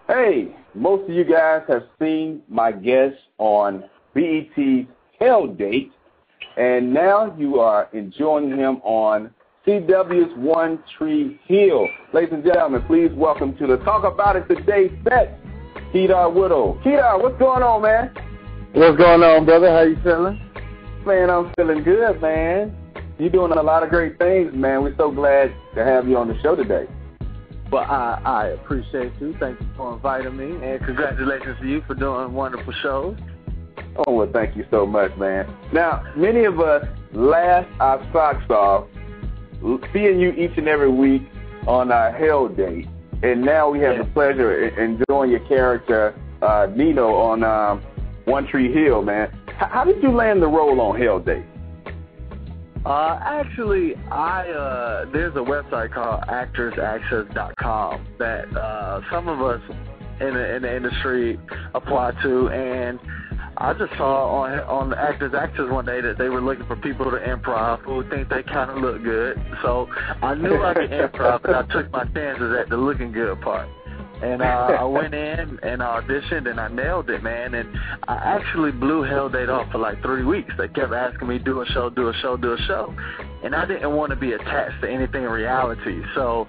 Hey, most of you guys have seen my guest on BET's Hell Date, and now you are enjoying him on CW's One Tree Hill. Ladies and gentlemen, please welcome to the Talk About It Today set, Keedar Whittle. Keedar, what's going on, man? What's going on, brother? How you feeling? Man, I'm feeling good, man. You're doing a lot of great things, man. We're so glad to have you on the show today. Well, I appreciate you. Thank you for inviting me, and congratulations to you for doing wonderful shows. Oh, well, thank you so much, man. Now, many of us laugh our socks off seeing you each and every week on our Hell Date, and now we have the pleasure of enjoying your character, Nino, on One Tree Hill, man. How did you land the role on Hell Date? Actually, there's a website called actorsaccess.com that some of us in the industry apply to, and I just saw on the Actors Access one day that they were looking for people to improv who think they kind of look good. So I knew I could improv, and I took my chances at the looking good part. And I went in and auditioned, and I nailed it, man. And I actually blew Hell Date off for like 3 weeks. They kept asking me, do a show. And I didn't want to be attached to anything reality. So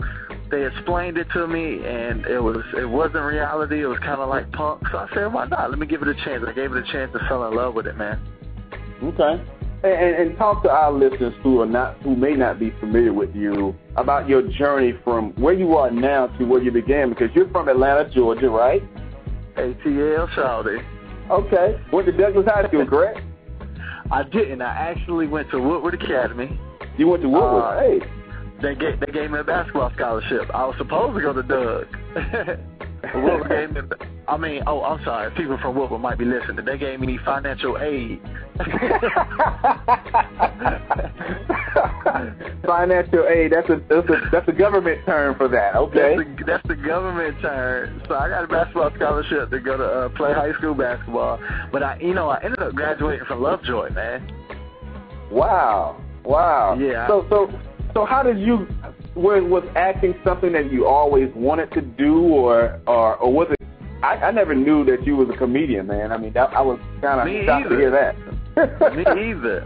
they explained it to me, and it wasn't reality. It was kind of like punk. So I said, why not? Let me give it a chance. I gave it a chance to fall in love with it, man. Okay. And talk to our listeners who may not be familiar with you about your journey from where you are now to where you began, because you're from Atlanta, Georgia, right? ATL, shawty. Okay. Went to Douglas High School, correct? I didn't. I actually went to Woodward Academy. You went to Woodward? Hey. They gave me a basketball scholarship. I was supposed to go to Doug. Woodward gave me, I'm sorry. People from Woodward might be listening. They gave me financial aid. Financial aid. That's a government term for that. Okay. That's the government term. So I got a basketball scholarship to go to play high school basketball. But I ended up graduating from Lovejoy, man. Wow. Yeah. So how did you? Was acting something that you always wanted to do, or was it? I never knew that you was a comedian, man. I mean, I was kind of shocked to hear that. Me either.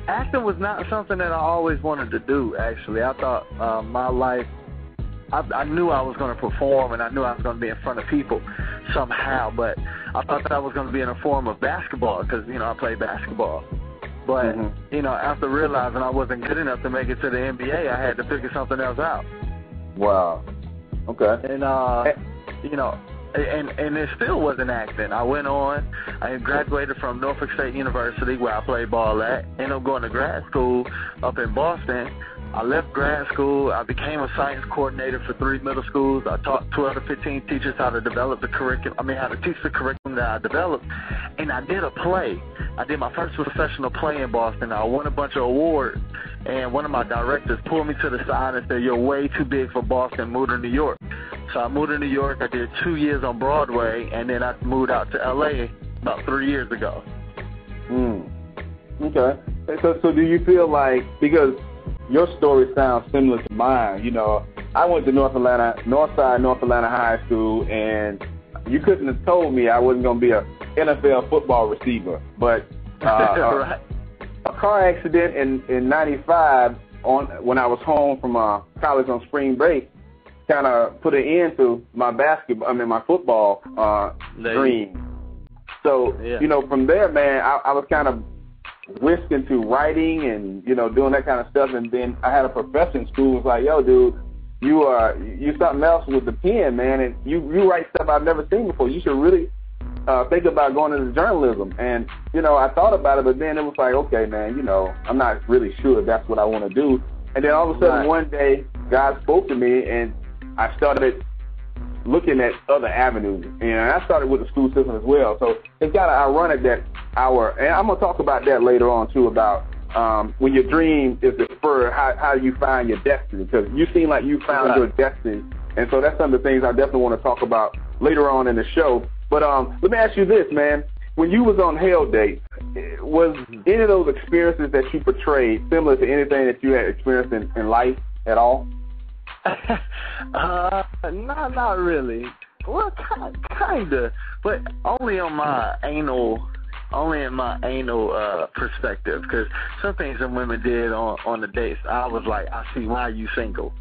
Acting was not something that I always wanted to do, actually. I thought my life, I knew I was going to perform, and I knew I was going to be in front of people somehow, but I thought that was going to be in a form of basketball because, I played basketball. But, after realizing I wasn't good enough to make it to the NBA, I had to figure something else out. Wow. Okay. And, and it still wasn't acting. I went on. I graduated from Norfolk State University, where I played ball at. Ended up going to grad school up in Boston. I left grad school. I became a science coordinator for 3 middle schools. I taught 12 to 15 teachers how to develop the curriculum. How to teach the curriculum that I developed. And I did a play. I did my first professional play in Boston. I won a bunch of awards. And one of my directors pulled me to the side and said, "You're way too big for Boston. Move to New York." So I moved to New York. I did 2 years on Broadway, and then I moved out to L.A. about 3 years ago. Okay. So do you feel like, because your story sounds similar to mine, I went to Northside North Atlanta High School, and you couldn't have told me I wasn't going to be an NFL football receiver. But right. A car accident in '95 when I was home from college on spring break kind of put an end to my football dream. So, from there, man, I was kind of whisked into writing and, doing that kind of stuff. And then I had a professor in school who was like, "Yo, dude, you something else with the pen, man. And you write stuff I've never seen before. You should really think about going into journalism." And, I thought about it, but then it was like, okay, man, I'm not really sure if that's what I want to do. And then all of a sudden one day, God spoke to me, and I started looking at other avenues. And I started with the school system as well. So it's kind of ironic that and I'm going to talk about that later on, too, about when your dream is deferred, how you find your destiny. Because you seem like you found your destiny. And so that's some of the things I definitely want to talk about later on in the show. But let me ask you this, man. When you was on Hell Date, was any of those experiences that you portrayed similar to anything that you had experienced in life at all? Not really. Well, kinda, but only in my anal perspective, because some things that women did on the dates, I was like, I see why you single.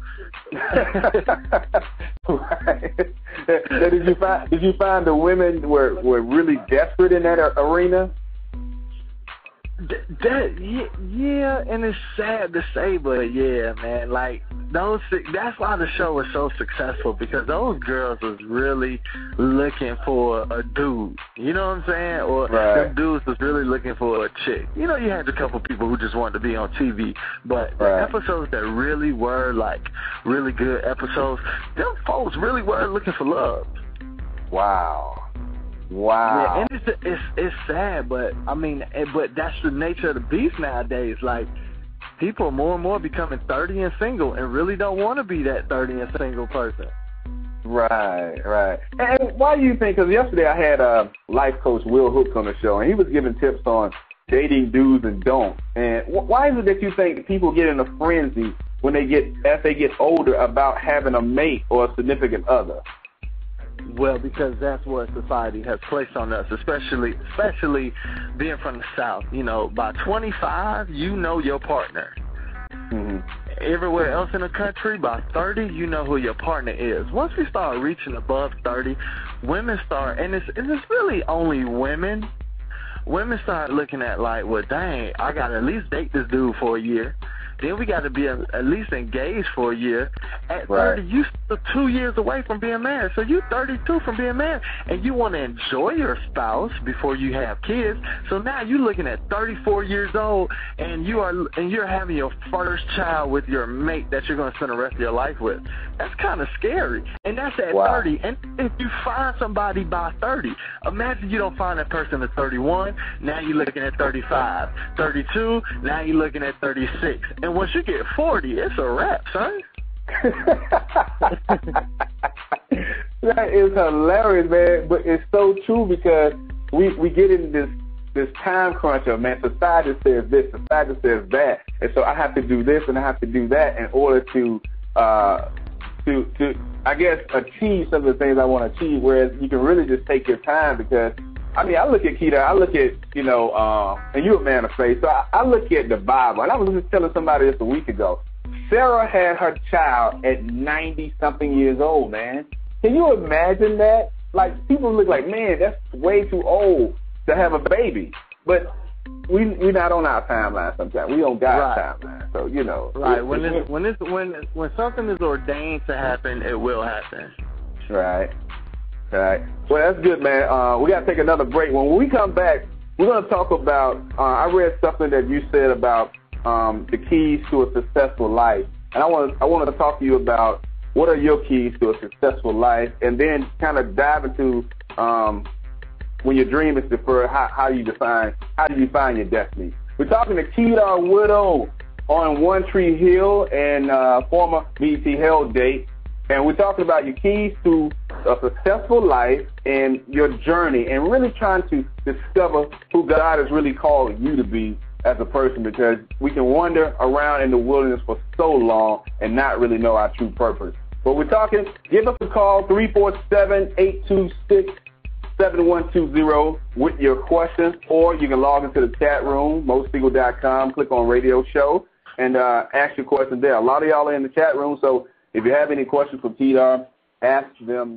Right. Did you find the women were really desperate in that arena? Yeah, and it's sad to say, but yeah, man, like that's why the show was so successful, because those girls was really looking for a dude, you know what I'm saying? Or them dudes was really looking for a chick. You know, you had a couple people who just wanted to be on TV, but the episodes that really were like really good episodes, them folks really were looking for love. Wow. Yeah, and it's sad, but I mean, but that's the nature of the beast nowadays. Like, people are more and more becoming 30 and single, and really don't want to be that 30 and single person. Right. And why do you think? Because yesterday I had life coach Will Hook on the show, and he was giving tips on dating do's and don'ts. And why is it that you think people get in a frenzy when as they get older about having a mate or a significant other? Well, because that's what society has placed on us, especially being from the South. You know, by 25, you know your partner. Mm-hmm. Everywhere else in the country, by 30, you know who your partner is. Once we start reaching above 30, women start, and it's really only women. Women start looking at like, well, dang, I got to at least date this dude for a year. Then we got to be at least engaged for a year. At 30, you still 2 years away from being married. So you 32 from being married, and you want to enjoy your spouse before you have kids. So now you're looking at 34 years old, and you're having your first child with your mate that you're going to spend the rest of your life with. That's kind of scary, and that's at 30. And if you find somebody by 30, imagine you don't find that person at 31. Now you're looking at 35, 32. Now you're looking at 36. And once you get 40, it's a wrap, son. That is hilarious, man. But it's so true, because we get in this time crunch of, man, society says this, society says that, and so I have to do this and I have to do that in order to I guess achieve some of the things I want to achieve. Whereas you can really just take your time, because I mean, I look at Keedar, I look at, and you're a man of faith, so I look at the Bible, and I was just telling somebody this a week ago. Sarah had her child at 90-something years old, man. Can you imagine that? Like, people look like, man, that's way too old to have a baby. But we're not on our timeline sometimes. We don't got a timeline, so, Right, when something is ordained to happen, it will happen. Right. Well, that's good, man. We got to take another break. When we come back, we're going to talk about, I read something that you said about the keys to a successful life. And I wanted to talk to you about what are your keys to a successful life, and then kind of dive into when your dream is deferred, how do you define your destiny? We're talking to Keedar Widow on One Tree Hill and former BET Hell date. And we're talking about your keys to a successful life and your journey, and really trying to discover who God has really called you to be as a person, because we can wander around in the wilderness for so long and not really know our true purpose. But we're talking, give us a call, 347-826-7120 with your questions, or you can log into the chat room, mostsingle.com, click on radio show, and ask your question there. A lot of y'all are in the chat room, so if you have any questions for Keedar, ask them.